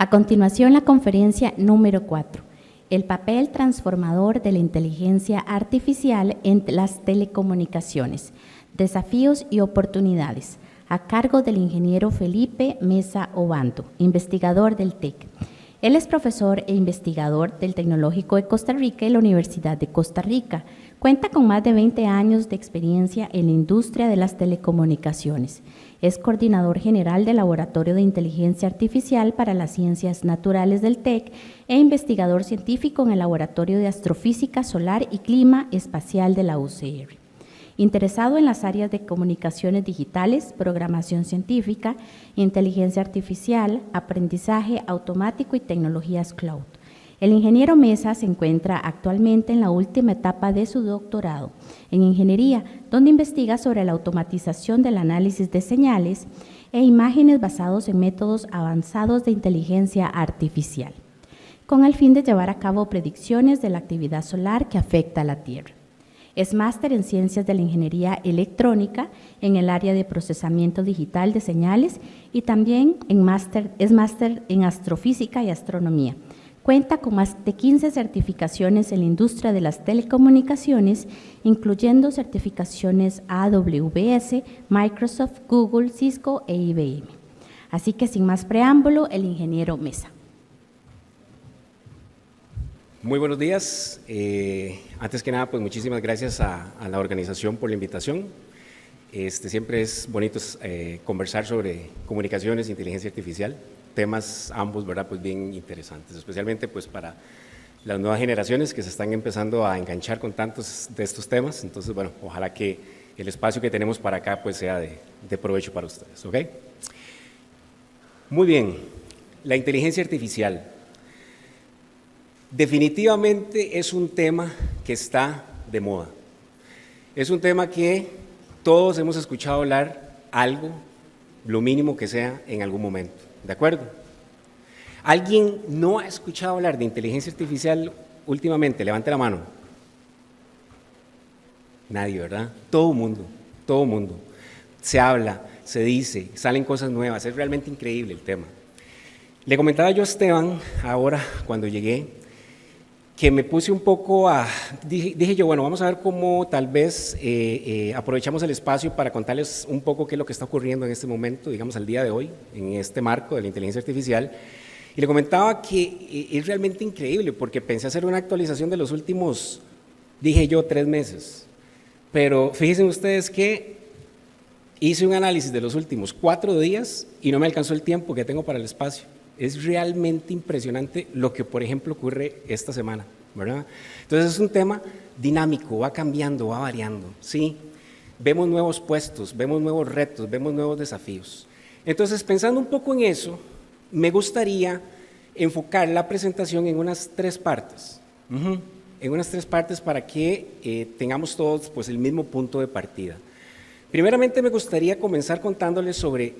A continuación, la conferencia número 4, el papel transformador de la inteligencia artificial en las telecomunicaciones, desafíos y oportunidades, a cargo del ingeniero Felipe Mesa Obando, investigador del TEC. Él es profesor e investigador del Tecnológico de Costa Rica y la Universidad de Costa Rica. Cuenta con más de 20 años de experiencia en la industria de las telecomunicaciones. Es coordinador general del Laboratorio de Inteligencia Artificial para las Ciencias Naturales del TEC e investigador científico en el Laboratorio de Astrofísica Solar y Clima Espacial de la UCR. Interesado en las áreas de comunicaciones digitales, programación científica, inteligencia artificial, aprendizaje automático y tecnologías cloud. El ingeniero Mesa se encuentra actualmente en la última etapa de su doctorado en ingeniería, donde investiga sobre la automatización del análisis de señales e imágenes basados en métodos avanzados de inteligencia artificial, con el fin de llevar a cabo predicciones de la actividad solar que afecta a la Tierra. Es máster en Ciencias de la Ingeniería Electrónica en el área de procesamiento digital de señales y también es máster en Astrofísica y Astronomía. Cuenta con más de 15 certificaciones en la industria de las telecomunicaciones, incluyendo certificaciones AWS, Microsoft, Google, Cisco e IBM. Así que sin más preámbulo, el ingeniero Mesa. Muy buenos días. Antes que nada, pues muchísimas gracias a la organización por la invitación. Siempre es bonito conversar sobre comunicaciones e inteligencia artificial, temas ambos, ¿verdad? Pues bien interesantes, especialmente pues para las nuevas generaciones que se están empezando a enganchar con tantos de estos temas. Entonces, bueno, ojalá que el espacio que tenemos para acá pues sea de provecho para ustedes, ¿ok? Muy bien, la inteligencia artificial. Definitivamente es un tema que está de moda. Es un tema que todos hemos escuchado hablar algo, lo mínimo que sea, en algún momento. ¿De acuerdo? ¿Alguien no ha escuchado hablar de inteligencia artificial últimamente? Levante la mano. Nadie, ¿verdad? Todo mundo. Se habla, se dice, salen cosas nuevas. Es realmente increíble el tema. Le comentaba yo a Esteban, ahora cuando llegué, que me puse un poco dije yo, bueno, vamos a ver cómo tal vez aprovechamos el espacio para contarles un poco qué es lo que está ocurriendo en este momento, digamos al día de hoy, en este marco de la inteligencia artificial. Y le comentaba que es realmente increíble, porque pensé hacer una actualización de los últimos, dije yo, 3 meses. Pero fíjense ustedes que hice un análisis de los últimos 4 días y no me alcanzó el tiempo que tengo para el espacio. Es realmente impresionante lo que, por ejemplo, ocurre esta semana, ¿verdad? Entonces es un tema dinámico, va cambiando, va variando, ¿sí? Vemos nuevos puestos, vemos nuevos retos, vemos nuevos desafíos. Entonces, pensando un poco en eso, me gustaría enfocar la presentación en unas 3 partes, en unas 3 partes para que tengamos todos pues, el mismo punto de partida. Primeramente, me gustaría comenzar contándoles sobre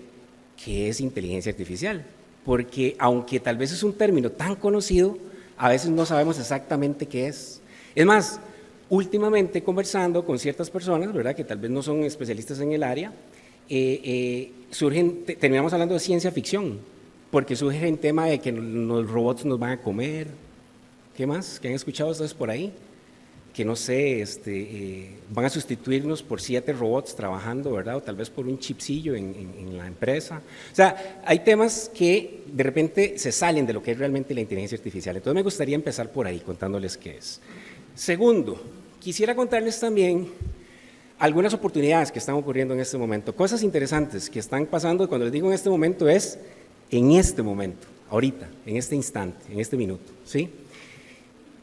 qué es inteligencia artificial. Porque aunque tal vez es un término tan conocido, a veces no sabemos exactamente qué es. Es más, últimamente conversando con ciertas personas, ¿verdad?, que tal vez no son especialistas en el área, terminamos hablando de ciencia ficción, porque surge el tema de que los robots nos van a comer. ¿Qué más? ¿Qué han escuchado ustedes por ahí? Que no sé, van a sustituirnos por 7 robots trabajando, ¿verdad? O tal vez por un chipsillo en la empresa. O sea, hay temas que de repente se salen de lo que es realmente la inteligencia artificial. Entonces me gustaría empezar por ahí contándoles qué es. Segundo, quisiera contarles también algunas oportunidades que están ocurriendo en este momento, cosas interesantes que están pasando. Cuando les digo en este momento es en este momento, ahorita, en este instante, en este minuto, ¿sí?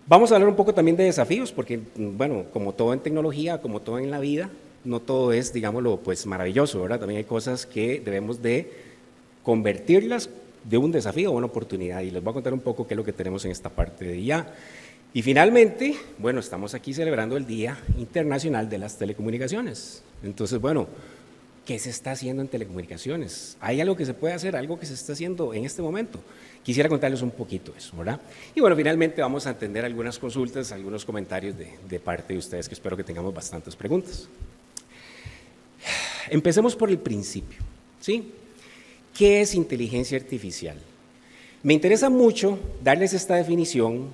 Vamos a hablar un poco también de desafíos, porque, bueno, como todo en tecnología, como todo en la vida, no todo es, digámoslo, pues maravilloso, ¿verdad? También hay cosas que debemos de convertirlas de un desafío a una oportunidad, y les voy a contar un poco qué es lo que tenemos en esta parte de ya. Y finalmente, bueno, estamos aquí celebrando el Día Internacional de las Telecomunicaciones. Entonces, bueno, ¿qué se está haciendo en telecomunicaciones? ¿Hay algo que se puede hacer, algo que se está haciendo en este momento? Quisiera contarles un poquito eso, ¿verdad? Y bueno, finalmente vamos a atender algunas consultas, algunos comentarios de parte de ustedes, que espero que tengamos bastantes preguntas. Empecemos por el principio, ¿sí? ¿Qué es inteligencia artificial? Me interesa mucho darles esta definición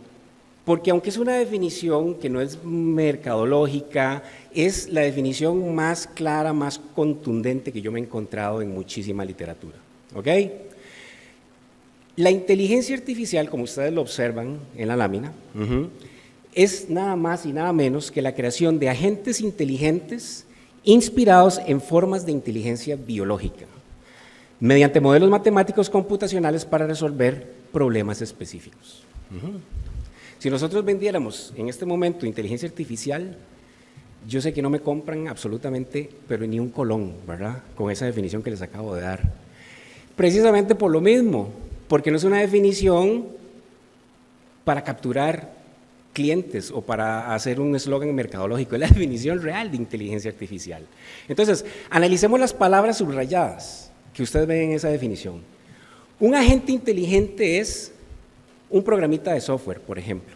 porque aunque es una definición que no es mercadológica, es la definición más clara, más contundente que yo me he encontrado en muchísima literatura. ¿Ok? La inteligencia artificial, como ustedes lo observan en la lámina, es nada más y nada menos que la creación de agentes inteligentes inspirados en formas de inteligencia biológica, mediante modelos matemáticos computacionales para resolver problemas específicos. Si nosotros vendiéramos en este momento inteligencia artificial, yo sé que no me compran absolutamente, pero ni un colón, ¿verdad? Con esa definición que les acabo de dar. Precisamente por lo mismo, porque no es una definición para capturar clientes o para hacer un eslogan mercadológico, es la definición real de inteligencia artificial. Entonces, analicemos las palabras subrayadas que ustedes ven en esa definición. Un agente inteligente es un programita de software, por ejemplo,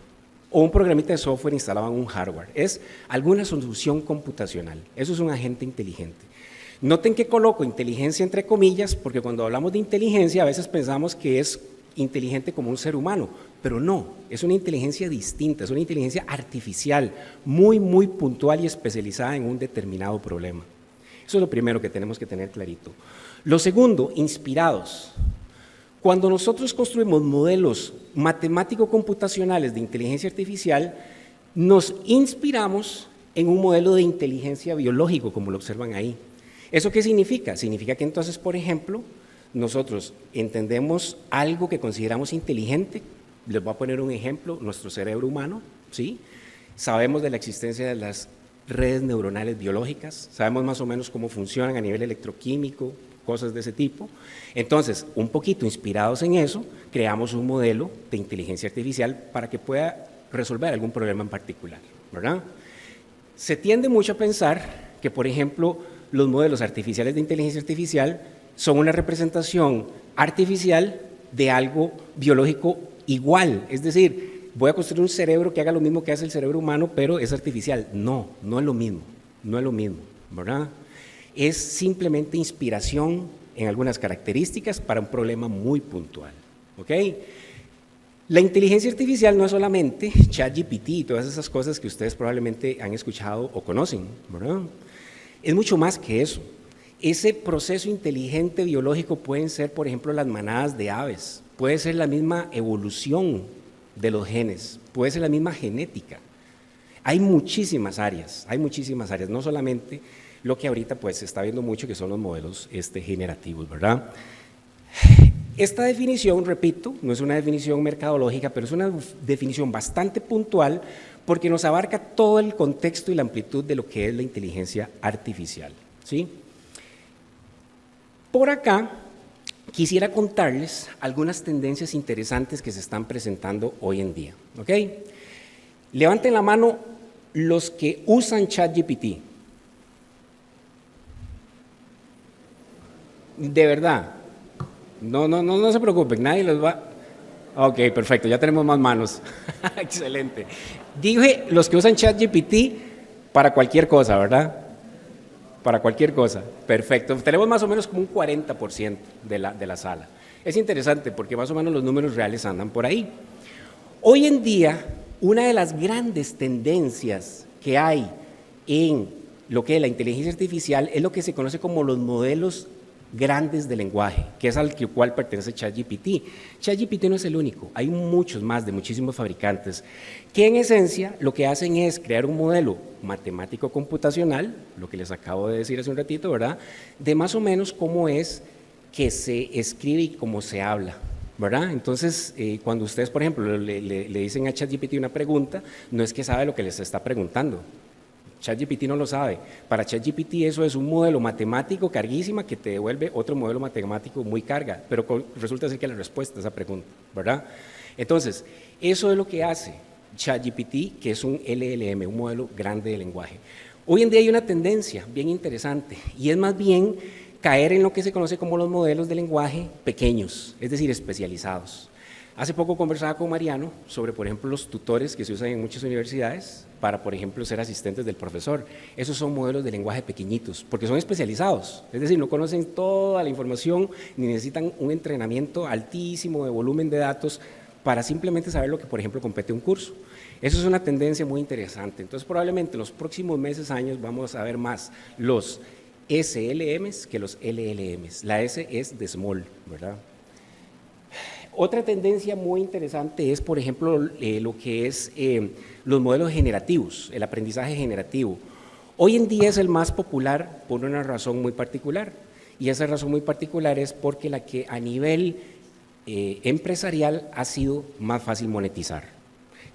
o un programita de software instalado en un hardware. Es alguna solución computacional. Eso es un agente inteligente. Noten que coloco inteligencia entre comillas, porque cuando hablamos de inteligencia a veces pensamos que es inteligente como un ser humano, pero no, es una inteligencia distinta, es una inteligencia artificial, muy, muy puntual y especializada en un determinado problema. Eso es lo primero que tenemos que tener clarito. Lo segundo, inspirados. Cuando nosotros construimos modelos matemático-computacionales de inteligencia artificial, nos inspiramos en un modelo de inteligencia biológico, como lo observan ahí. ¿Eso qué significa? Significa que entonces, por ejemplo, nosotros entendemos algo que consideramos inteligente. Les voy a poner un ejemplo, nuestro cerebro humano, ¿sí? Sabemos de la existencia de las redes neuronales biológicas, sabemos más o menos cómo funcionan a nivel electroquímico, cosas de ese tipo. Entonces, un poquito inspirados en eso, creamos un modelo de inteligencia artificial para que pueda resolver algún problema en particular, ¿verdad? Se tiende mucho a pensar que, por ejemplo, los modelos artificiales de inteligencia artificial son una representación artificial de algo biológico igual, es decir, voy a construir un cerebro que haga lo mismo que hace el cerebro humano, pero es artificial. No, no es lo mismo, no es lo mismo, ¿verdad? Es simplemente inspiración en algunas características para un problema muy puntual, ¿ok? La inteligencia artificial no es solamente ChatGPT y todas esas cosas que ustedes probablemente han escuchado o conocen, ¿verdad? Es mucho más que eso. Ese proceso inteligente biológico pueden ser, por ejemplo, las manadas de aves, puede ser la misma evolución de los genes, puede ser la misma genética. Hay muchísimas áreas, no solamente lo que ahorita pues se está viendo mucho que son los modelos generativos, ¿verdad? Esta definición, repito, no es una definición mercadológica, pero es una definición bastante puntual porque nos abarca todo el contexto y la amplitud de lo que es la inteligencia artificial, ¿sí? Por acá quisiera contarles algunas tendencias interesantes que se están presentando hoy en día, ¿ok? Levanten la mano los que usan ChatGPT. De verdad, no se preocupen, nadie los va. Ok, perfecto, ya tenemos más manos. Excelente. Dije los que usan ChatGPT para cualquier cosa, ¿verdad? Para cualquier cosa, perfecto. Tenemos más o menos como un 40% de la sala. Es interesante porque más o menos los números reales andan por ahí. Hoy en día, una de las grandes tendencias que hay en lo que es la inteligencia artificial es lo que se conoce como los modelos grandes de lenguaje, que es al cual pertenece ChatGPT. ChatGPT no es el único, hay muchos más de muchísimos fabricantes que en esencia lo que hacen es crear un modelo matemático computacional, lo que les acabo de decir hace un ratito, ¿verdad? De más o menos cómo es que se escribe y cómo se habla, ¿verdad? Entonces, cuando ustedes, por ejemplo, le dicen a ChatGPT una pregunta, no es que sabe lo que les está preguntando. ChatGPT no lo sabe. Para ChatGPT eso es un modelo matemático carguísima que te devuelve otro modelo matemático muy carga, pero resulta ser que la respuesta a esa pregunta, ¿verdad? Entonces, eso es lo que hace ChatGPT, que es un LLM, un modelo grande de lenguaje. Hoy en día hay una tendencia bien interesante y es más bien caer en lo que se conoce como los modelos de lenguaje pequeños, es decir, especializados. Hace poco conversaba con Mariano sobre, por ejemplo, los tutores que se usan en muchas universidades para, por ejemplo, ser asistentes del profesor. Esos son modelos de lenguaje pequeñitos, porque son especializados, es decir, no conocen toda la información ni necesitan un entrenamiento altísimo de volumen de datos para simplemente saber lo que, por ejemplo, compete un curso. Eso es una tendencia muy interesante. Entonces, probablemente en los próximos meses, años, vamos a ver más los SLMs que los LLMs. La S es de small, ¿verdad? Otra tendencia muy interesante es, por ejemplo, lo que es los modelos generativos, el aprendizaje generativo. Hoy en día es el más popular por una razón muy particular, y esa razón muy particular es porque la que a nivel empresarial ha sido más fácil monetizar,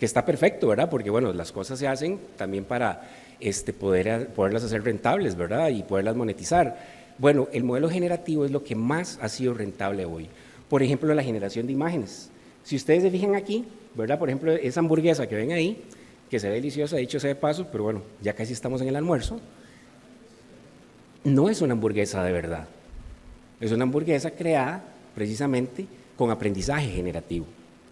que está perfecto, ¿verdad? Porque, bueno, las cosas se hacen también para poderlas hacer rentables, ¿verdad? Y poderlas monetizar. Bueno, el modelo generativo es lo que más ha sido rentable hoy. Por ejemplo, la generación de imágenes. Si ustedes se fijan aquí, ¿verdad? Por ejemplo, esa hamburguesa que ven ahí, que se ve deliciosa, dicho sea de paso, pero bueno, ya casi estamos en el almuerzo, no es una hamburguesa de verdad. Es una hamburguesa creada precisamente con aprendizaje generativo.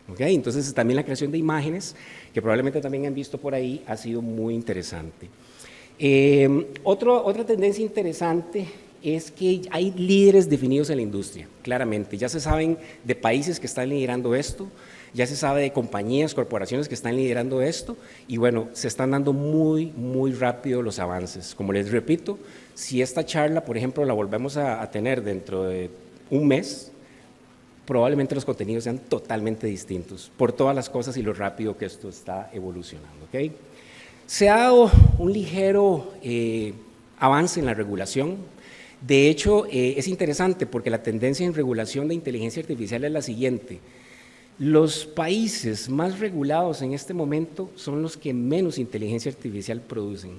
¿Okay? Entonces, también la creación de imágenes, que probablemente también han visto por ahí, ha sido muy interesante. Otra tendencia interesante es que hay líderes definidos en la industria, claramente. Ya se saben de países que están liderando esto, ya se sabe de compañías, corporaciones que están liderando esto, y bueno, se están dando muy, muy rápido los avances. Como les repito, si esta charla, por ejemplo, la volvemos a tener dentro de un mes, probablemente los contenidos sean totalmente distintos, por todas las cosas y lo rápido que esto está evolucionando. ¿Okay? Se ha dado un ligero avance en la regulación. De hecho, es interesante porque la tendencia en regulación de inteligencia artificial es la siguiente. Los países más regulados en este momento son los que menos inteligencia artificial producen.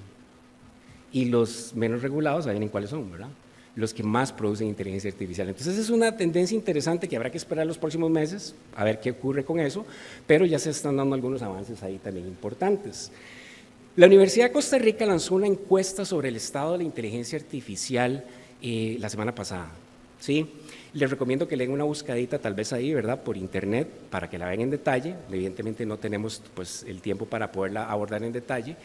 Y los menos regulados, saben cuáles son, ¿verdad? Los que más producen inteligencia artificial. Entonces, es una tendencia interesante que habrá que esperar los próximos meses, a ver qué ocurre con eso, pero ya se están dando algunos avances ahí también importantes. La Universidad de Costa Rica lanzó una encuesta sobre el estado de la inteligencia artificial la semana pasada, ¿sí? Les recomiendo que le den una buscadita tal vez ahí, ¿verdad?, por internet, para que la vean en detalle. Evidentemente no tenemos pues, el tiempo para poderla abordar en detalle,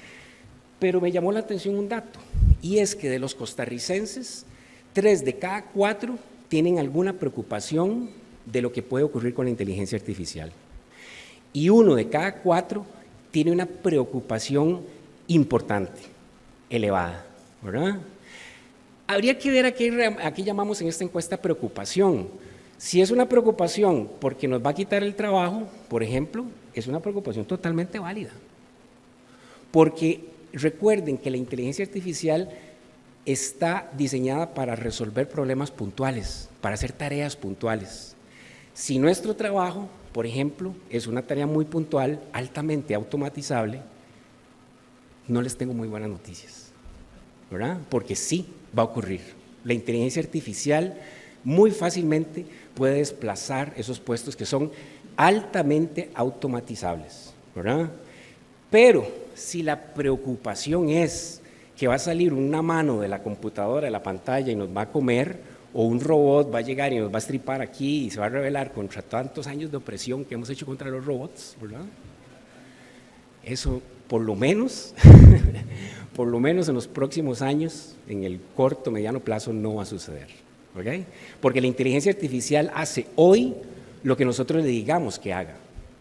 pero me llamó la atención un dato, y es que de los costarricenses, 3 de cada 4 tienen alguna preocupación de lo que puede ocurrir con la inteligencia artificial, y 1 de cada 4 tiene una preocupación importante, elevada, ¿verdad? Habría que ver a qué llamamos en esta encuesta preocupación. Si es una preocupación porque nos va a quitar el trabajo, por ejemplo, es una preocupación totalmente válida. Porque recuerden que la inteligencia artificial está diseñada para resolver problemas puntuales, para hacer tareas puntuales. Si nuestro trabajo, por ejemplo, es una tarea muy puntual, altamente automatizable, no les tengo muy buenas noticias, ¿verdad? Porque sí va a ocurrir. La inteligencia artificial muy fácilmente puede desplazar esos puestos que son altamente automatizables, ¿verdad? Pero si la preocupación es que va a salir una mano de la computadora, de la pantalla y nos va a comer, o un robot va a llegar y nos va a estripar aquí y se va a rebelar contra tantos años de opresión que hemos hecho contra los robots, ¿verdad? Eso por lo menos en los próximos años, en el corto, mediano plazo, no va a suceder, ¿okay? Porque la inteligencia artificial hace hoy lo que nosotros le digamos que haga,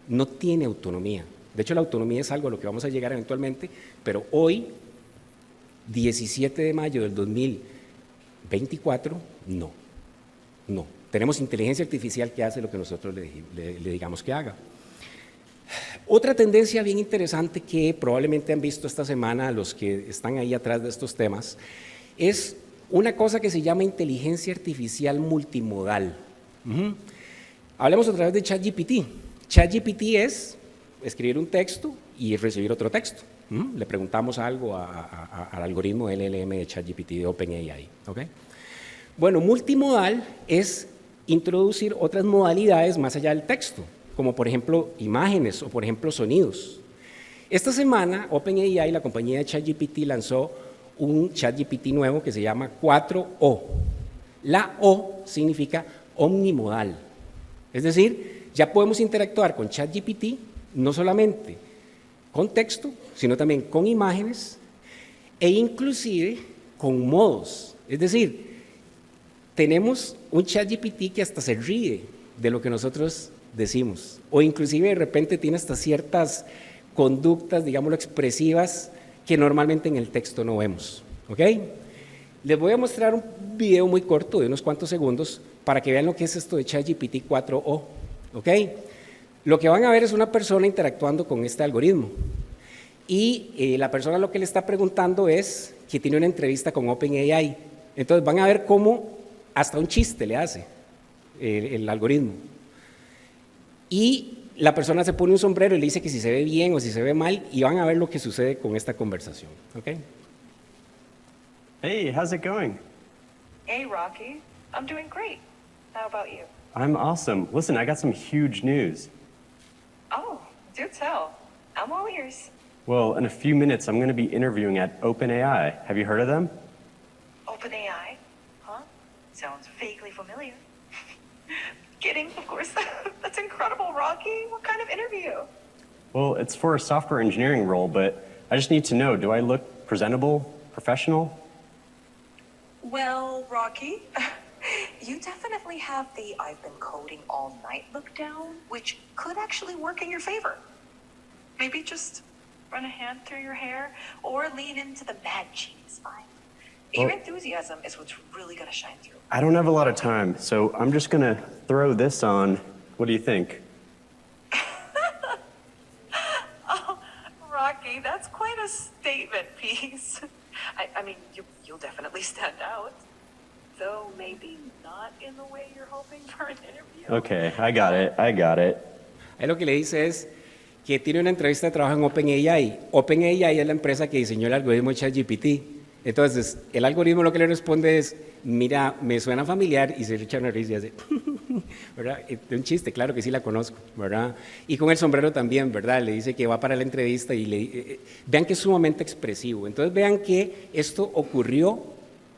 no tiene autonomía. De hecho, la autonomía es algo a lo que vamos a llegar eventualmente, pero hoy, 17 de mayo del 2024, no. Tenemos inteligencia artificial que hace lo que nosotros le digamos que haga. Otra tendencia bien interesante que probablemente han visto esta semana los que están ahí atrás de estos temas es una cosa que se llama inteligencia artificial multimodal. Hablemos otra vez de ChatGPT. ChatGPT es escribir un texto y recibir otro texto. Le preguntamos algo al algoritmo LLM de ChatGPT de OpenAI. ¿Okay? Bueno, multimodal es introducir otras modalidades más allá del texto, como por ejemplo imágenes o por ejemplo sonidos. Esta semana OpenAI, la compañía de ChatGPT, lanzó un ChatGPT nuevo que se llama 4O. La O significa omnimodal, es decir, ya podemos interactuar con ChatGPT, no solamente con texto, sino también con imágenes e inclusive con modos. Es decir, tenemos un ChatGPT que hasta se ríe de lo que nosotros decimos, o inclusive de repente tiene hasta ciertas conductas, digámoslo, expresivas que normalmente en el texto no vemos. ¿Ok? Les voy a mostrar un video muy corto de unos cuantos segundos para que vean lo que es esto de ChatGPT 4o. ¿Ok? Lo que van a ver es una persona interactuando con este algoritmo. Y la persona lo que le está preguntando es que tiene una entrevista con OpenAI. Entonces van a ver cómo hasta un chiste le hace el algoritmo. Y la persona se pone un sombrero y le dice que si se ve bien o si se ve mal, y van a ver lo que sucede con esta conversación. ¿Ok? Hey, how's it going? Hey, Rocky. I'm doing great. How about you? I'm awesome. Listen, I got some huge news. Oh, do tell. I'm all ears. Well, in a few minutes, I'm going to be interviewing at OpenAI. Have you heard of them? OpenAI? Huh? Sounds vaguely familiar. Kidding, of course. That's incredible, Rocky. What kind of interview? Well, it's for a software engineering role, but I just need to know, do I look presentable, professional? Well, Rocky, you definitely have the I've been coding all night look down, which could actually work in your favor. Maybe just run a hand through your hair or lean into the mad cheese vibe. Your Well- enthusiasm is what's really going to shine through. I don't have a lot of time, so I'm just going to throw this on. What do you think? Oh, Rocky, that's quite a statement piece. I mean, you'll definitely stand out. Though maybe not in the way you're hoping for an interview. Okay, I got it. Ahí lo que le dice es que tiene una entrevista de trabajo en OpenAI. OpenAI es la empresa que diseñó el algoritmo de ChatGPT. Entonces, el algoritmo lo que le responde es, mira, me suena familiar, y se echa una risa y hace, ¿verdad? De un chiste, claro que sí la conozco, ¿verdad? Y con el sombrero también, ¿verdad? Le dice que va para la entrevista y vean que es sumamente expresivo. Entonces, vean que esto ocurrió,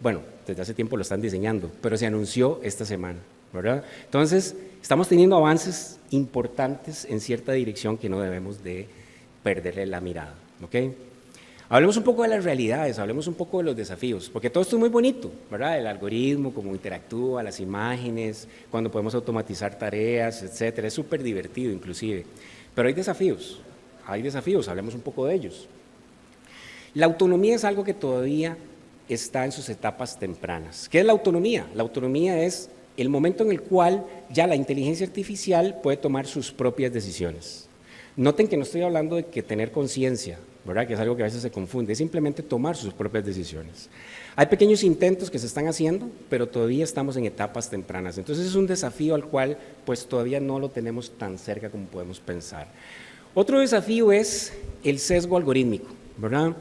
bueno, desde hace tiempo lo están diseñando, pero se anunció esta semana, ¿verdad? Entonces, estamos teniendo avances importantes en cierta dirección que no debemos de perderle la mirada, ¿ok? Hablemos un poco de las realidades, hablemos un poco de los desafíos, porque todo esto es muy bonito, ¿verdad? El algoritmo, cómo interactúa, las imágenes, cuando podemos automatizar tareas, etcétera, es súper divertido inclusive. Pero hay desafíos, hablemos un poco de ellos. La autonomía es algo que todavía está en sus etapas tempranas. ¿Qué es la autonomía? La autonomía es el momento en el cual ya la inteligencia artificial puede tomar sus propias decisiones. Noten que no estoy hablando de que tener conciencia, ¿verdad? Que es algo que a veces se confunde, es simplemente tomar sus propias decisiones. Hay pequeños intentos que se están haciendo, pero todavía estamos en etapas tempranas. Entonces es un desafío al cual pues todavía no lo tenemos tan cerca como podemos pensar. Otro desafío es el sesgo algorítmico, ¿verdad?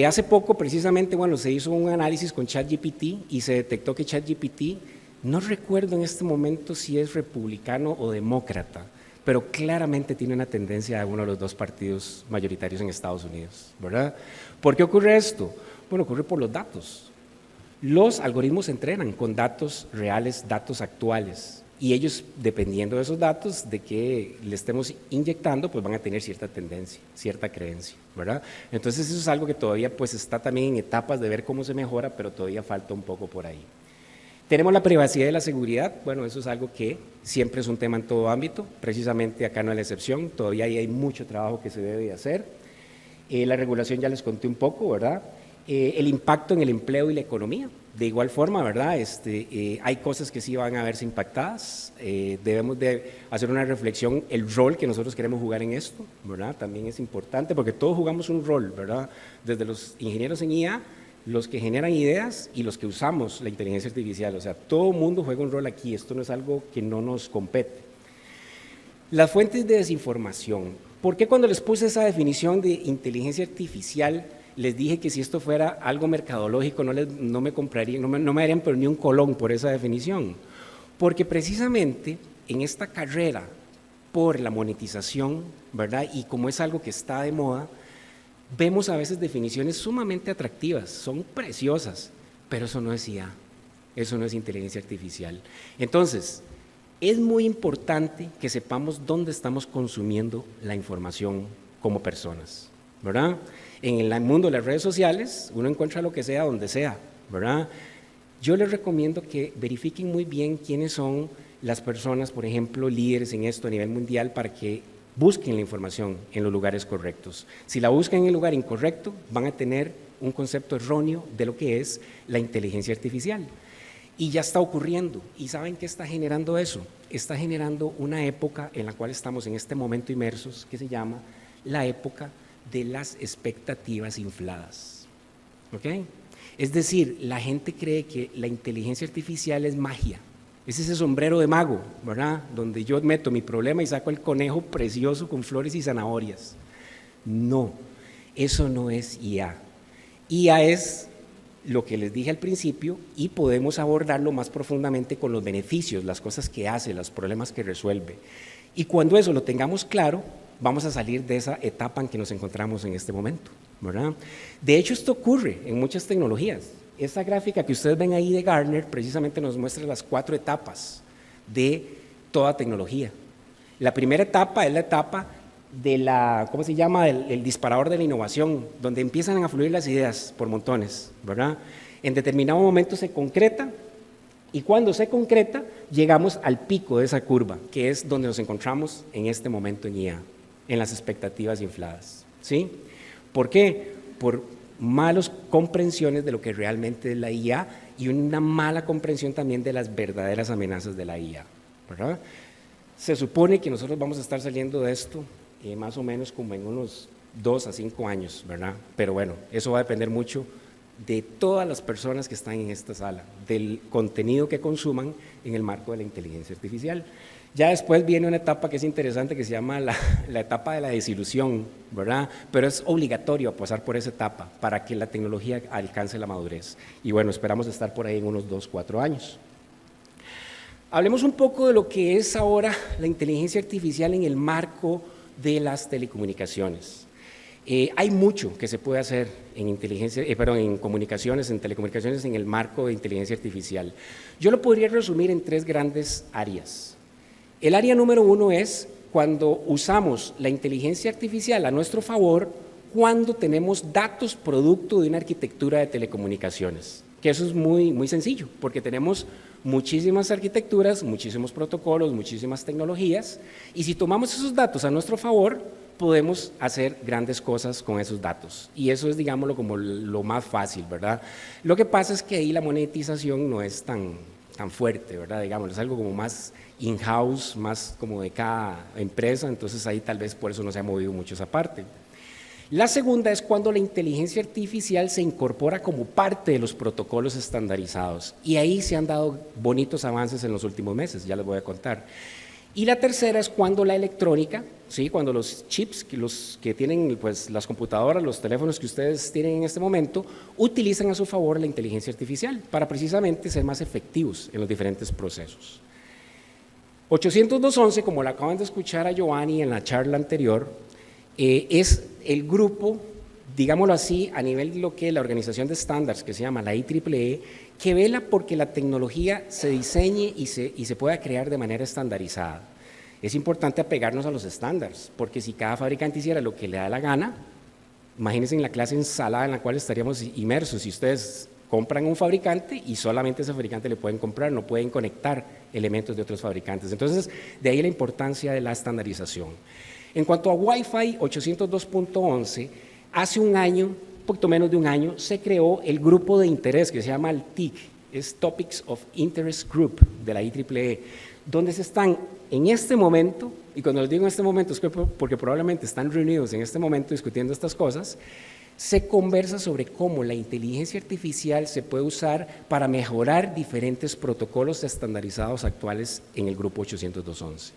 Hace poco precisamente, bueno, se hizo un análisis con ChatGPT y se detectó que ChatGPT, no recuerdo en este momento si es republicano o demócrata, pero claramente tiene una tendencia a uno de los dos partidos mayoritarios en Estados Unidos, ¿verdad? ¿Por qué ocurre esto? Bueno, ocurre por los datos. Los algoritmos se entrenan con datos reales, datos actuales, y ellos, dependiendo de esos datos, de que le estemos inyectando, pues van a tener cierta tendencia, cierta creencia, ¿verdad? Entonces eso es algo que todavía pues está también en etapas de ver cómo se mejora, pero todavía falta un poco por ahí. Tenemos la privacidad y la seguridad, bueno, eso es algo que siempre es un tema en todo ámbito, precisamente acá no es la excepción, todavía hay mucho trabajo que se debe hacer. La regulación ya les conté un poco, ¿verdad? El impacto en el empleo y la economía, de igual forma, ¿verdad? Hay cosas que sí van a verse impactadas, debemos de hacer una reflexión, el rol que nosotros queremos jugar en esto, ¿verdad? También es importante porque todos jugamos un rol, ¿verdad? Desde los ingenieros en IA, los que generan ideas y los que usamos la inteligencia artificial, o sea, todo el mundo juega un rol aquí, esto no es algo que no nos compete. Las fuentes de desinformación, ¿por qué cuando les puse esa definición de inteligencia artificial les dije que si esto fuera algo mercadológico no me comprarían, no me darían pero ni un colón por esa definición? Porque precisamente en esta carrera por la monetización, ¿verdad? Y como es algo que está de moda, vemos a veces definiciones sumamente atractivas, son preciosas, pero eso no es IA, eso no es inteligencia artificial. Entonces, es muy importante que sepamos dónde estamos consumiendo la información como personas, ¿verdad? En el mundo de las redes sociales, uno encuentra lo que sea donde sea, ¿verdad? Yo les recomiendo que verifiquen muy bien quiénes son las personas, por ejemplo, líderes en esto a nivel mundial, para que busquen la información en los lugares correctos. Si la buscan en el lugar incorrecto, van a tener un concepto erróneo de lo que es la inteligencia artificial. Y ya está ocurriendo. ¿Y saben qué está generando eso? Está generando una época en la cual estamos en este momento inmersos, que se llama la época de las expectativas infladas. ¿Ok? Es decir, la gente cree que la inteligencia artificial es magia. Es ese sombrero de mago, ¿verdad? Donde yo meto mi problema y saco el conejo precioso con flores y zanahorias. No, eso no es IA. IA es lo que les dije al principio y podemos abordarlo más profundamente con los beneficios, las cosas que hace, los problemas que resuelve. Y cuando eso lo tengamos claro, vamos a salir de esa etapa en que nos encontramos en este momento, ¿verdad? De hecho, esto ocurre en muchas tecnologías. Esta gráfica que ustedes ven ahí de Gartner precisamente nos muestra las 4 etapas de toda tecnología. La primera etapa es la etapa de la, ¿cómo se llama?, el disparador de la innovación, donde empiezan a fluir las ideas por montones, ¿verdad? En determinado momento se concreta, y cuando se concreta, llegamos al pico de esa curva, que es donde nos encontramos en este momento en IA, en las expectativas infladas, ¿sí? ¿Por qué? Por malas comprensiones de lo que realmente es la IA y una mala comprensión también de las verdaderas amenazas de la IA, ¿verdad? Se supone que nosotros vamos a estar saliendo de esto más o menos como en unos 2 a 5 años, ¿verdad? Pero bueno, eso va a depender mucho de todas las personas que están en esta sala, del contenido que consuman en el marco de la inteligencia artificial. Ya después viene una etapa que es interesante, que se llama la etapa de la desilusión, ¿verdad? Pero es obligatorio pasar por esa etapa para que la tecnología alcance la madurez. Y bueno, esperamos estar por ahí en unos 2, 4 años. Hablemos un poco de lo que es ahora la inteligencia artificial en el marco de las telecomunicaciones. Hay mucho que se puede hacer en comunicaciones, en telecomunicaciones en el marco de inteligencia artificial. Yo lo podría resumir en 3 grandes áreas. El área número 1 es cuando usamos la inteligencia artificial a nuestro favor cuando tenemos datos producto de una arquitectura de telecomunicaciones, que eso es muy, muy sencillo, porque tenemos muchísimas arquitecturas, muchísimos protocolos, muchísimas tecnologías, y si tomamos esos datos a nuestro favor, podemos hacer grandes cosas con esos datos, y eso es, digámoslo, como lo más fácil, ¿verdad? Lo que pasa es que ahí la monetización no es tan fuerte, ¿verdad? Digamos, es algo como más in-house, más como de cada empresa, entonces ahí tal vez por eso no se ha movido mucho esa parte. La segunda es cuando la inteligencia artificial se incorpora como parte de los protocolos estandarizados, y ahí se han dado bonitos avances en los últimos meses, ya les voy a contar. Y la tercera es cuando la electrónica, ¿sí? Cuando los chips, los que tienen pues, las computadoras, los teléfonos que ustedes tienen en este momento, utilizan a su favor la inteligencia artificial para precisamente ser más efectivos en los diferentes procesos. 802.11, como la acaban de escuchar a Giovanni en la charla anterior, es el grupo, digámoslo así, a nivel de lo que es la organización de estándares que se llama la IEEE, que vela porque la tecnología se diseñe y se pueda crear de manera estandarizada. Es importante apegarnos a los estándares, porque si cada fabricante hiciera lo que le da la gana, imagínense en la clase ensalada en la cual estaríamos inmersos. Si ustedes compran un fabricante y solamente ese fabricante le pueden comprar, no pueden conectar elementos de otros fabricantes. Entonces, de ahí la importancia de la estandarización. En cuanto a Wi-Fi 802.11, hace un año, un poquito menos de un año, se creó el grupo de interés que se llama el TIC, es Topics of Interest Group de la IEEE, donde se están en este momento, y cuando les digo en este momento es porque probablemente están reunidos en este momento discutiendo estas cosas, se conversa sobre cómo la inteligencia artificial se puede usar para mejorar diferentes protocolos estandarizados actuales en el grupo 802.11.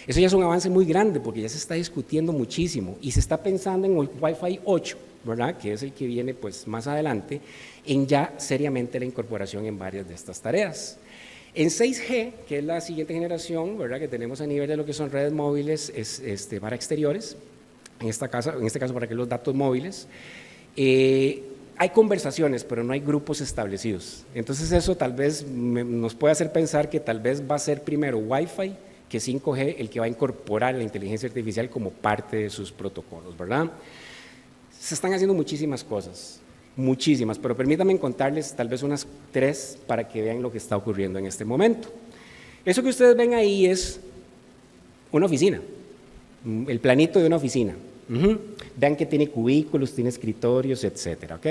Eso ya es un avance muy grande porque ya se está discutiendo muchísimo y se está pensando en el Wi-Fi 8, ¿verdad? Que es el que viene pues, más adelante, en ya seriamente la incorporación en varias de estas tareas. En 6G, que es la siguiente generación, ¿verdad? Que tenemos a nivel de lo que son redes móviles para exteriores, en este caso para que los datos móviles, hay conversaciones, pero no hay grupos establecidos. Entonces eso tal vez nos puede hacer pensar que tal vez va a ser primero Wi-Fi que 5G el que va a incorporar la inteligencia artificial como parte de sus protocolos, ¿verdad? Se están haciendo muchísimas cosas, muchísimas, pero permítanme contarles tal vez unas 3 para que vean lo que está ocurriendo en este momento. Eso que ustedes ven ahí es una oficina, el planito de una oficina. Vean que tiene cubículos, tiene escritorios, etcétera, ¿ok?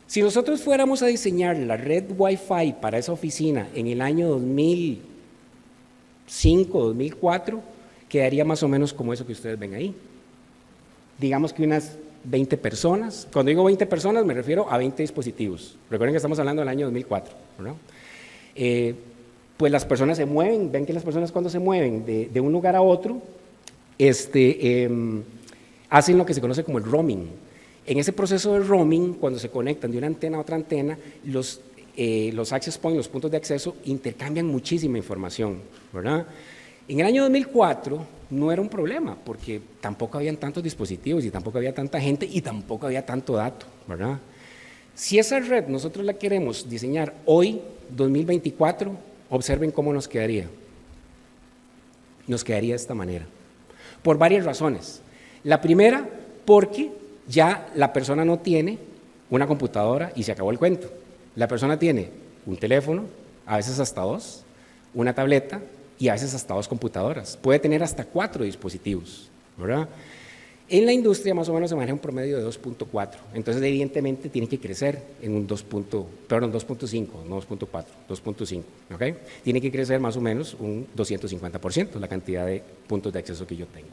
Si nosotros fuéramos a diseñar la red Wi-Fi para esa oficina en el año 2005, 2004, quedaría más o menos como eso que ustedes ven ahí. Digamos que unas 20 personas. Cuando digo 20 personas me refiero a 20 dispositivos. Recuerden que estamos hablando del año 2004, ¿no? Pues las personas se mueven, ven que las personas cuando se mueven de un lugar a otro, hacen lo que se conoce como el roaming. En ese proceso de roaming, cuando se conectan de una antena a otra antena, los access points, los puntos de acceso, intercambian muchísima información, ¿verdad? En el año 2004 no era un problema, porque tampoco habían tantos dispositivos y tampoco había tanta gente y tampoco había tanto dato, ¿verdad? Si esa red nosotros la queremos diseñar hoy, 2024, observen cómo nos quedaría. Nos quedaría de esta manera, por varias razones. La primera, porque ya la persona no tiene una computadora y se acabó el cuento. La persona tiene un teléfono, a veces hasta 2, una tableta y a veces hasta 2 computadoras. Puede tener hasta 4 dispositivos, ¿verdad? En la industria más o menos se maneja un promedio de 2.4, entonces evidentemente tiene que crecer en un 2.5, no 2.4, 2.5, ¿ok? Tiene que crecer más o menos un 250% la cantidad de puntos de acceso que yo tengo.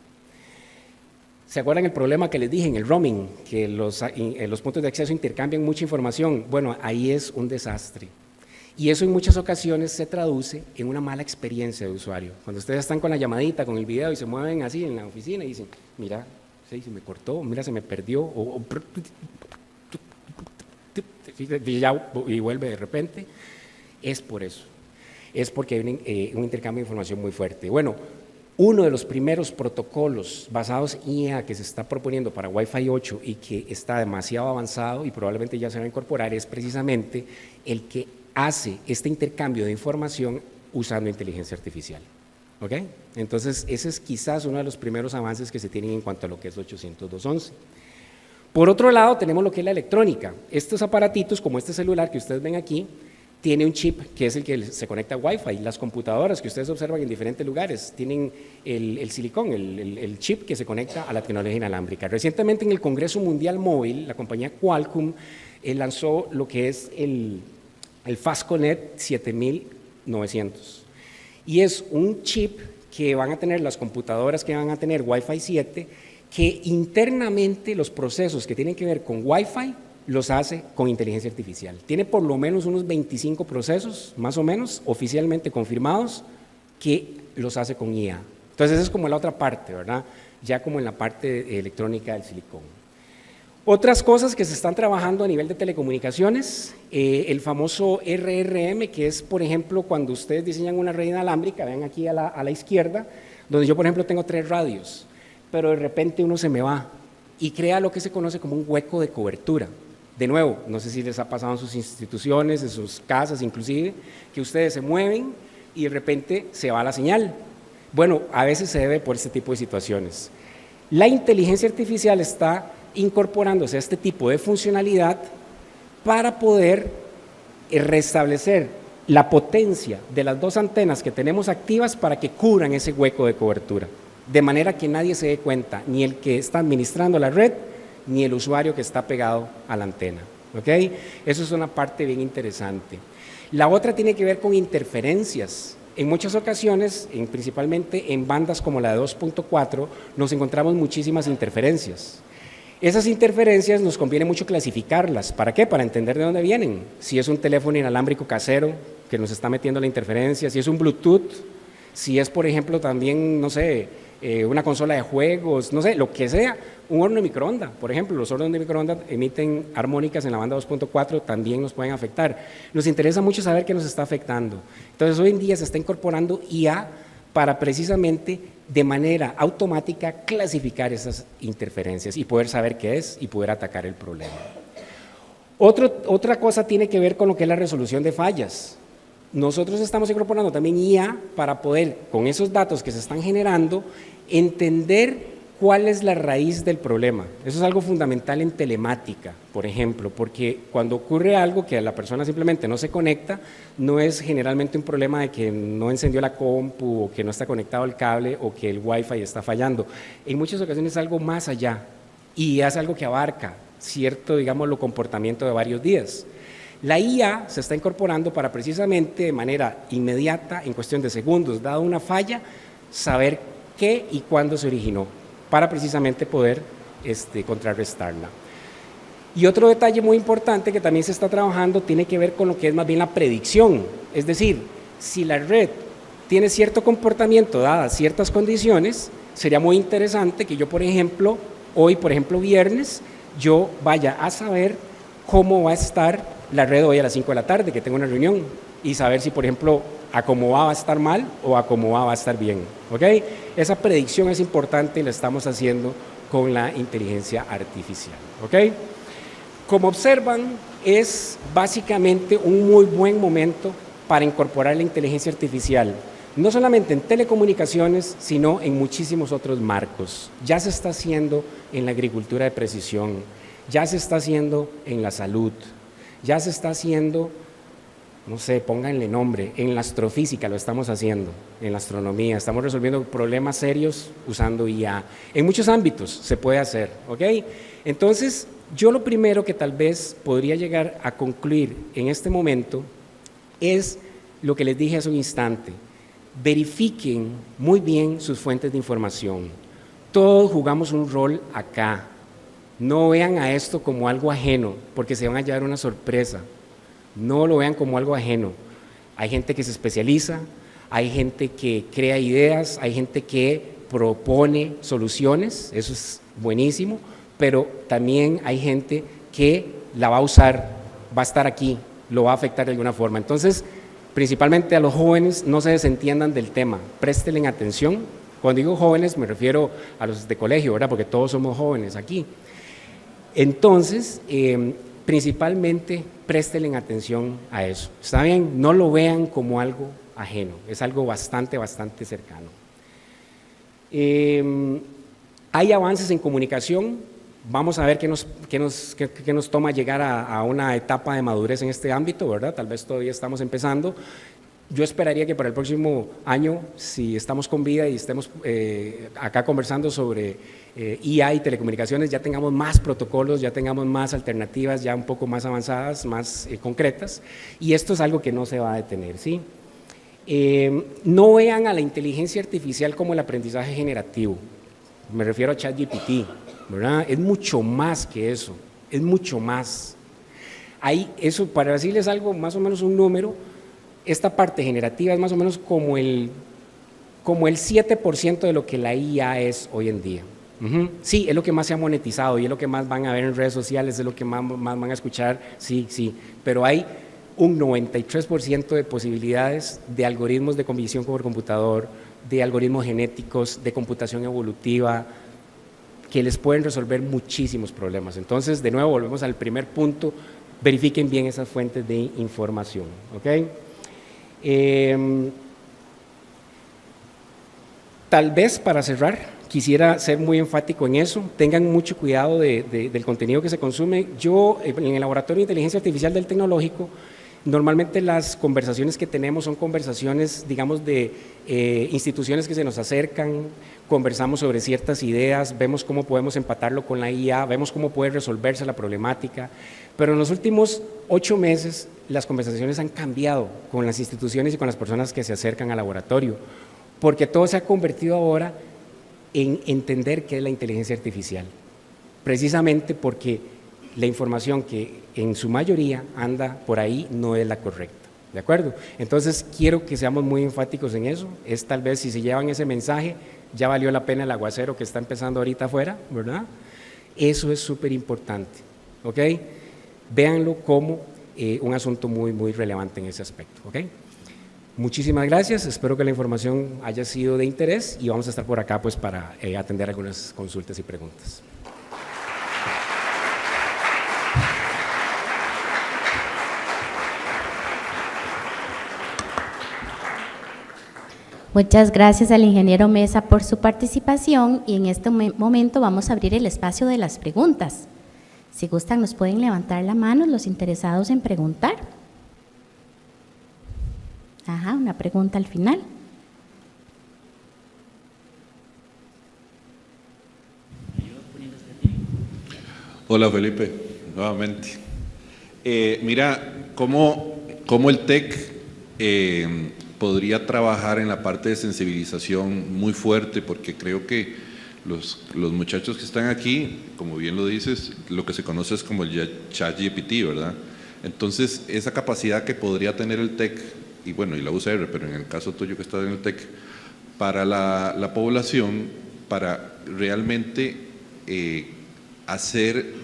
¿Se acuerdan el problema que les dije en el roaming? Que los puntos de acceso intercambian mucha información. Bueno, ahí es un desastre. Y eso en muchas ocasiones se traduce en una mala experiencia de usuario. Cuando ustedes están con la llamadita, con el video y se mueven así en la oficina y dicen, mira, se me cortó, mira, se me perdió, y vuelve de repente, es por eso. Es porque hay un intercambio de información muy fuerte. Bueno, uno de los primeros protocolos basados en IA que se está proponiendo para Wi-Fi 8 y que está demasiado avanzado y probablemente ya se va a incorporar es precisamente el que hace este intercambio de información usando inteligencia artificial. ¿Ok? Entonces, ese es quizás uno de los primeros avances que se tienen en cuanto a lo que es 802.11. Por otro lado, tenemos lo que es la electrónica. Estos aparatitos, como este celular que ustedes ven aquí, tiene un chip que es el que se conecta a Wi-Fi. Las computadoras que ustedes observan en diferentes lugares tienen el silicón, el chip que se conecta a la tecnología inalámbrica. Recientemente en el Congreso Mundial Móvil, la compañía Qualcomm lanzó lo que es el FastConnect 7900. Y es un chip que van a tener las computadoras que van a tener Wi-Fi 7, que internamente los procesos que tienen que ver con Wi-Fi los hace con inteligencia artificial. Tiene por lo menos unos 25 procesos, más o menos, oficialmente confirmados, que los hace con IA. Entonces, esa es como la otra parte, ¿verdad? Ya como en la parte electrónica del silicón. Otras cosas que se están trabajando a nivel de telecomunicaciones, el famoso RRM, que es, por ejemplo, cuando ustedes diseñan una red inalámbrica, ven aquí a la izquierda, donde yo, por ejemplo, tengo 3 radios, pero de repente uno se me va y crea lo que se conoce como un hueco de cobertura. De nuevo, no sé si les ha pasado en sus instituciones, en sus casas inclusive, que ustedes se mueven y de repente se va la señal. Bueno, a veces se debe por este tipo de situaciones. La inteligencia artificial está incorporándose a este tipo de funcionalidad para poder restablecer la potencia de las 2 antenas que tenemos activas para que cubran ese hueco de cobertura, de manera que nadie se dé cuenta, ni el que está administrando la red, ni el usuario que está pegado a la antena. ¿Ok? Eso es una parte bien interesante. La otra tiene que ver con interferencias. En muchas ocasiones, principalmente en bandas como la de 2.4, nos encontramos muchísimas interferencias. Esas interferencias nos conviene mucho clasificarlas. ¿Para qué? Para entender de dónde vienen. Si es un teléfono inalámbrico casero que nos está metiendo la interferencia, si es un Bluetooth, si es, por ejemplo, también, no sé, una consola de juegos, no sé, lo que sea, un horno de microondas, por ejemplo, los hornos de microondas emiten armónicas en la banda 2.4, también nos pueden afectar. Nos interesa mucho saber qué nos está afectando. Entonces, hoy en día se está incorporando IA para precisamente de manera automática clasificar esas interferencias y poder saber qué es y poder atacar el problema. Otra cosa tiene que ver con lo que es la resolución de fallas. Nosotros estamos incorporando también IA para poder, con esos datos que se están generando, entender cuál es la raíz del problema. Eso es algo fundamental en telemática, por ejemplo, porque cuando ocurre algo que la persona simplemente no se conecta, no es generalmente un problema de que no encendió la compu o que no está conectado el cable o que el wifi está fallando. En muchas ocasiones es algo más allá y es algo que abarca cierto, digámoslo, comportamiento de varios días. La IA se está incorporando para precisamente de manera inmediata, en cuestión de segundos, dado una falla, saber qué y cuándo se originó, para precisamente poder contrarrestarla. Y otro detalle muy importante que también se está trabajando tiene que ver con lo que es más bien la predicción, es decir, si la red tiene cierto comportamiento dadas ciertas condiciones, sería muy interesante que yo, por ejemplo, hoy, por ejemplo, viernes, yo vaya a saber cómo va a estar la red hoy a las 5 de la tarde, que tengo una reunión, y saber si, por ejemplo, a cómo va a estar mal o a cómo va a estar bien, ¿ok? Esa predicción es importante y la estamos haciendo con la inteligencia artificial, ¿ok? Como observan, es básicamente un muy buen momento para incorporar la inteligencia artificial, no solamente en telecomunicaciones, sino en muchísimos otros marcos. Ya se está haciendo en la agricultura de precisión, ya se está haciendo en la salud, ya se está haciendo, no sé, pónganle nombre, en la astrofísica lo estamos haciendo, en la astronomía, estamos resolviendo problemas serios usando IA. En muchos ámbitos se puede hacer, ¿ok? Entonces, yo lo primero que tal vez podría llegar a concluir en este momento es lo que les dije hace un instante. Verifiquen muy bien sus fuentes de información. Todos jugamos un rol acá. No vean a esto como algo ajeno, porque se van a llevar una sorpresa. No lo vean como algo ajeno. Hay gente que se especializa, hay gente que crea ideas, hay gente que propone soluciones, eso es buenísimo, pero también hay gente que la va a usar, va a estar aquí, lo va a afectar de alguna forma. Entonces, principalmente a los jóvenes, no se desentiendan del tema, préstenle atención. Cuando digo jóvenes me refiero a los de colegio, ¿verdad? Porque todos somos jóvenes aquí. Entonces, principalmente préstenle atención a eso. ¿Está bien? No lo vean como algo ajeno, es algo bastante cercano. Hay avances en comunicación, vamos a ver qué nos toma llegar a una etapa de madurez en este ámbito, ¿verdad? Tal vez todavía estamos empezando. Yo esperaría que para el próximo año, si estamos con vida y estemos acá conversando sobre IA y telecomunicaciones, ya tengamos más protocolos, ya tengamos más alternativas, ya un poco más avanzadas, más concretas, y esto es algo que no se va a detener, ¿sí? No vean a la inteligencia artificial como el aprendizaje generativo, me refiero a ChatGPT, ¿verdad? Es mucho más que eso, es mucho más. Hay eso, para decirles algo, más o menos un número, esta parte generativa es más o menos como el 7% de lo que la IA es hoy en día. Sí, es lo que más se ha monetizado y es lo que más van a ver en redes sociales, es lo que más van a escuchar, sí, pero hay un 93% de posibilidades de algoritmos de convicción por computador, de algoritmos genéticos, de computación evolutiva, que les pueden resolver muchísimos problemas. Entonces, de nuevo, volvemos al primer punto, verifiquen bien esas fuentes de información, ¿ok? Tal vez para cerrar, quisiera ser muy enfático en eso, tengan mucho cuidado del contenido que se consume. Yo, en el Laboratorio de Inteligencia Artificial del Tecnológico, normalmente las conversaciones que tenemos son conversaciones, digamos, de instituciones que se nos acercan, conversamos sobre ciertas ideas, vemos cómo podemos empatarlo con la IA, vemos cómo puede resolverse la problemática, pero en los últimos 8 meses las conversaciones han cambiado con las instituciones y con las personas que se acercan al laboratorio, porque todo se ha convertido ahora en entender qué es la inteligencia artificial, precisamente porque la información que en su mayoría anda por ahí no es la correcta, ¿de acuerdo? Entonces quiero que seamos muy enfáticos en eso, es tal vez si se llevan ese mensaje, ya valió la pena el aguacero que está empezando ahorita afuera, ¿verdad? Eso es súper importante, ¿ok? Véanlo como un asunto muy relevante en ese aspecto, ¿ok? Muchísimas gracias, espero que la información haya sido de interés y vamos a estar por acá pues para atender algunas consultas y preguntas. Muchas gracias al ingeniero Mesa por su participación y en este momento vamos a abrir el espacio de las preguntas. Si gustan, nos pueden levantar la mano los interesados en preguntar. Ajá, una pregunta al final. Hola Felipe, nuevamente. Mira, ¿cómo el TEC podría trabajar en la parte de sensibilización muy fuerte? Porque creo que los muchachos que están aquí, como bien lo dices, lo que se conoce es como el ChatGPT, ¿verdad? Entonces, esa capacidad que podría tener el TEC, y bueno, y la UCR, pero en el caso tuyo que estás en el TEC, para la población, para realmente hacer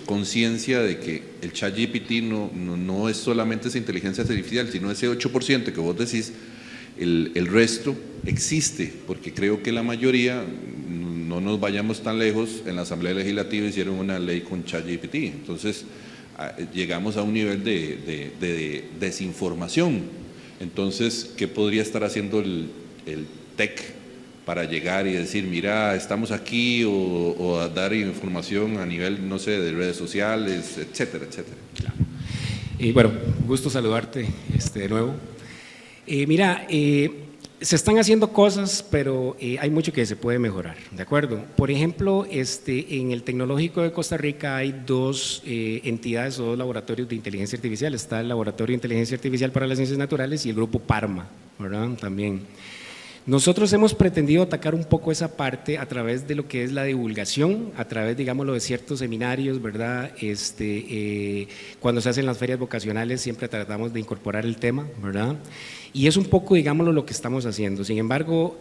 conciencia de que el ChatGPT no es solamente esa inteligencia artificial, sino ese 8% que vos decís, el resto existe, porque creo que la mayoría, no nos vayamos tan lejos, en la Asamblea Legislativa hicieron una ley con ChatGPT, entonces llegamos a un nivel de desinformación. Entonces, ¿qué podría estar haciendo el TEC para llegar y decir, mira, estamos aquí, o a dar información a nivel, no sé, de redes sociales, etcétera, etcétera? Claro. Bueno, gusto saludarte de nuevo. Mira, se están haciendo cosas, pero hay mucho que se puede mejorar, ¿de acuerdo? Por ejemplo, en el Tecnológico de Costa Rica hay dos entidades o dos laboratorios de inteligencia artificial. Está el Laboratorio de Inteligencia Artificial para las Ciencias Naturales y el Grupo Parma, ¿verdad? También. Nosotros hemos pretendido atacar un poco esa parte a través de lo que es la divulgación, a través, digámoslo, de ciertos seminarios, ¿verdad? Cuando se hacen las ferias vocacionales siempre tratamos de incorporar el tema, ¿verdad? Y es un poco, digámoslo, lo que estamos haciendo. Sin embargo,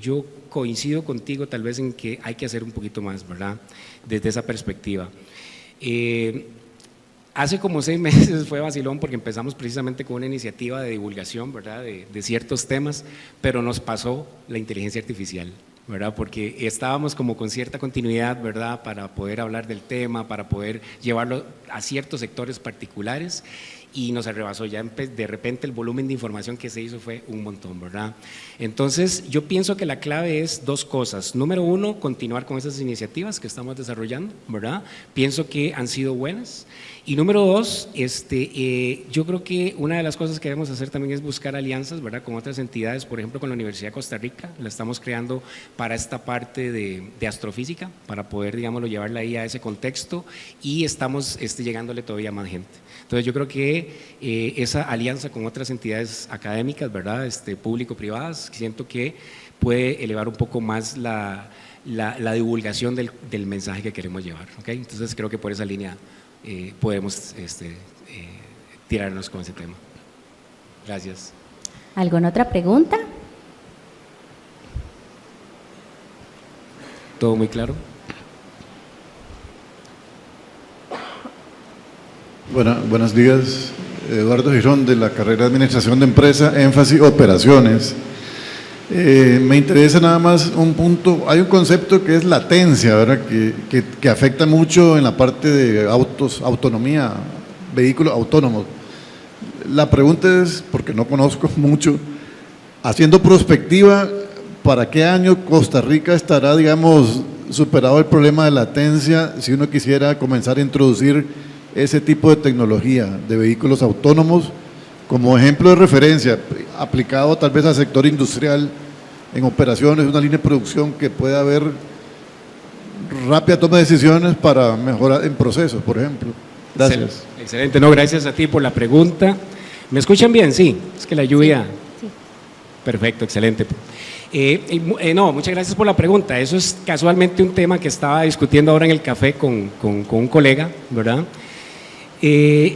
yo coincido contigo tal vez en que hay que hacer un poquito más, ¿verdad? Desde esa perspectiva. Hace como 6 meses fue vacilón porque empezamos precisamente con una iniciativa de divulgación, ¿verdad? De ciertos temas, pero nos pasó la inteligencia artificial, ¿verdad? Porque estábamos como con cierta continuidad, ¿verdad? Para poder hablar del tema, para poder llevarlo a ciertos sectores particulares, y nos arrebasó. Ya de repente el volumen de información que se hizo fue un montón, ¿verdad? Entonces yo pienso que la clave es 2 cosas. Número 1, continuar con esas iniciativas que estamos desarrollando, ¿verdad? Pienso que han sido buenas. Y número 2, yo creo que una de las cosas que debemos hacer también es buscar alianzas, ¿verdad? Con otras entidades, por ejemplo con la Universidad de Costa Rica, la estamos creando para esta parte de astrofísica, para poder, digámoslo, llevarla ahí a ese contexto, y estamos llegándole todavía a más gente. Entonces yo creo que esa alianza con otras entidades académicas, ¿verdad? Público-privadas, siento que puede elevar un poco más la divulgación del mensaje que queremos llevar, ¿ok? Entonces creo que por esa línea podemos tirarnos con ese tema. Gracias. ¿Alguna otra pregunta? ¿Todo muy claro? Buenos días, Eduardo Girón, de la carrera de Administración de Empresa, énfasis Operaciones. Me interesa nada más un punto, hay un concepto que es latencia, ¿verdad? Que afecta mucho en la parte de autonomía, vehículos autónomos. La pregunta es, porque no conozco mucho, haciendo prospectiva, ¿para qué año Costa Rica estará, digamos, superado el problema de latencia si uno quisiera comenzar a introducir ese tipo de tecnología de vehículos autónomos como ejemplo de referencia, aplicado tal vez al sector industrial en operaciones, una línea de producción que pueda haber rápida toma de decisiones para mejorar en procesos, por ejemplo? Gracias. Excelente, no, gracias a ti por la pregunta. ¿Me escuchan bien? Sí, es que la lluvia… Sí. Perfecto, excelente. No, muchas gracias por la pregunta. Eso es casualmente un tema que estaba discutiendo ahora en el café con un colega, ¿verdad?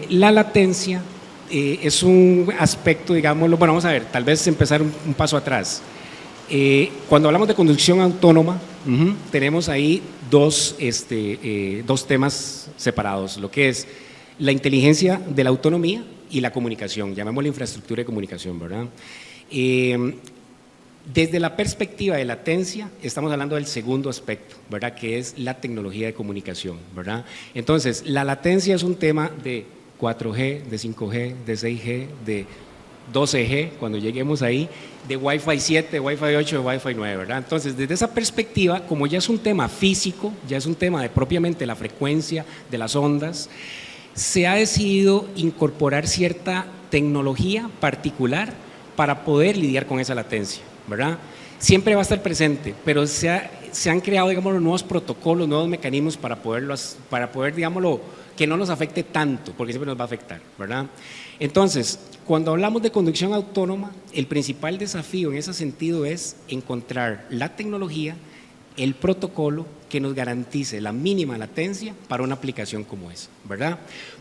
La latencia es un aspecto, digámoslo, bueno, vamos a ver, tal vez empezar un paso atrás. Cuando hablamos de conducción autónoma, tenemos ahí dos temas separados, lo que es la inteligencia de la autonomía y la comunicación, llamémosla infraestructura de comunicación, ¿verdad? Desde la perspectiva de latencia, estamos hablando del segundo aspecto, ¿verdad? Que es la tecnología de comunicación, ¿verdad? Entonces, la latencia es un tema de 4G, de 5G, de 6G, de 12G, cuando lleguemos ahí, de Wi-Fi 7, de Wi-Fi 8, de Wi-Fi 9, ¿verdad? Entonces, desde esa perspectiva, como ya es un tema físico, ya es un tema de propiamente la frecuencia de las ondas, se ha decidido incorporar cierta tecnología particular para poder lidiar con esa latencia, ¿verdad? Siempre va a estar presente, pero se han creado, digamos, nuevos protocolos, nuevos mecanismos para poder, digámoslo, que no nos afecte tanto, porque siempre nos va a afectar, ¿verdad? Entonces, cuando hablamos de conducción autónoma, el principal desafío en ese sentido es encontrar la tecnología, el protocolo que nos garantice la mínima latencia para una aplicación como esa, ¿verdad?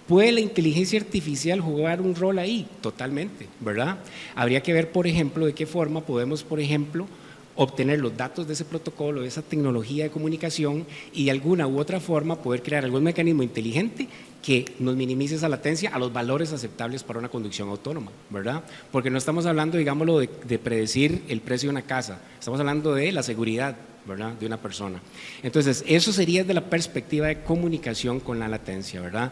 ¿Puede la inteligencia artificial jugar un rol ahí? Totalmente, ¿verdad? Habría que ver, por ejemplo, de qué forma podemos, por ejemplo, obtener los datos de ese protocolo, de esa tecnología de comunicación y de alguna u otra forma poder crear algún mecanismo inteligente que nos minimice esa latencia a los valores aceptables para una conducción autónoma, ¿verdad? Porque no estamos hablando, digámoslo, de predecir el precio de una casa, estamos hablando de la seguridad, ¿verdad?, de una persona. Entonces, eso sería desde la perspectiva de comunicación con la latencia, ¿verdad?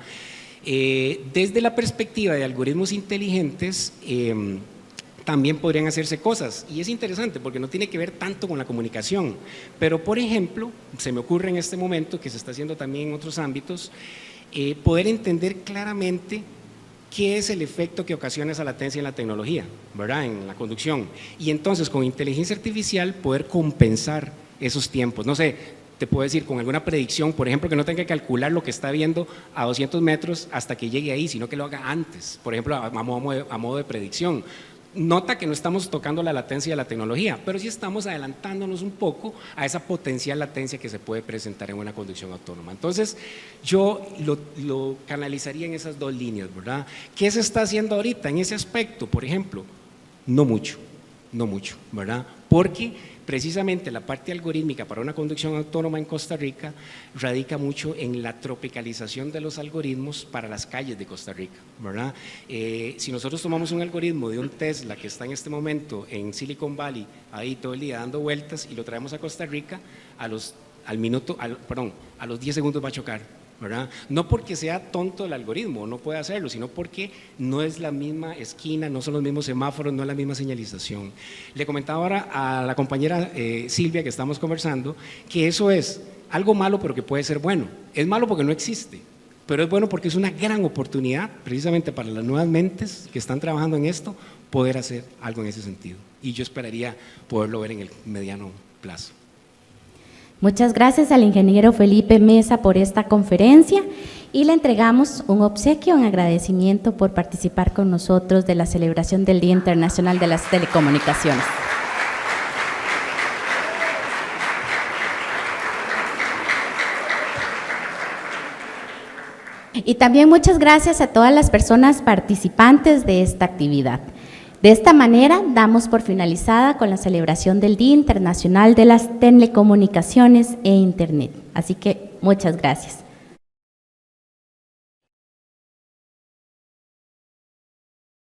Desde la perspectiva de algoritmos inteligentes, también podrían hacerse cosas, y es interesante porque no tiene que ver tanto con la comunicación, pero por ejemplo, se me ocurre en este momento, que se está haciendo también en otros ámbitos, poder entender claramente qué es el efecto que ocasiona esa latencia en la tecnología, ¿verdad?, en la conducción, y entonces con inteligencia artificial poder compensar esos tiempos. No sé, te puedo decir con alguna predicción, por ejemplo, que no tenga que calcular lo que está viendo a 200 metros hasta que llegue ahí, sino que lo haga antes, por ejemplo, a modo de predicción. Nota que no estamos tocando la latencia de la tecnología, pero sí estamos adelantándonos un poco a esa potencial latencia que se puede presentar en una conducción autónoma. Entonces, yo lo canalizaría en esas dos líneas, ¿verdad? ¿Qué se está haciendo ahorita en ese aspecto? Por ejemplo, no mucho, ¿verdad? Porque precisamente la parte algorítmica para una conducción autónoma en Costa Rica radica mucho en la tropicalización de los algoritmos para las calles de Costa Rica, ¿verdad? Si nosotros tomamos un algoritmo de un Tesla que está en este momento en Silicon Valley, ahí todo el día dando vueltas, y lo traemos a Costa Rica, a los 10 segundos va a chocar, ¿verdad? No porque sea tonto el algoritmo, no puede hacerlo, sino porque no es la misma esquina, no son los mismos semáforos, no es la misma señalización. Le comentaba ahora a la compañera Silvia, que estamos conversando, que eso es algo malo, pero que puede ser bueno. Es malo porque no existe, pero es bueno porque es una gran oportunidad, precisamente para las nuevas mentes que están trabajando en esto, poder hacer algo en ese sentido. Y yo esperaría poderlo ver en el mediano plazo. Muchas gracias al ingeniero Felipe Mesa por esta conferencia y le entregamos un obsequio en agradecimiento por participar con nosotros de la celebración del Día Internacional de las Telecomunicaciones. Y también muchas gracias a todas las personas participantes de esta actividad. De esta manera, damos por finalizada con la celebración del Día Internacional de las Telecomunicaciones e Internet. Así que, muchas gracias.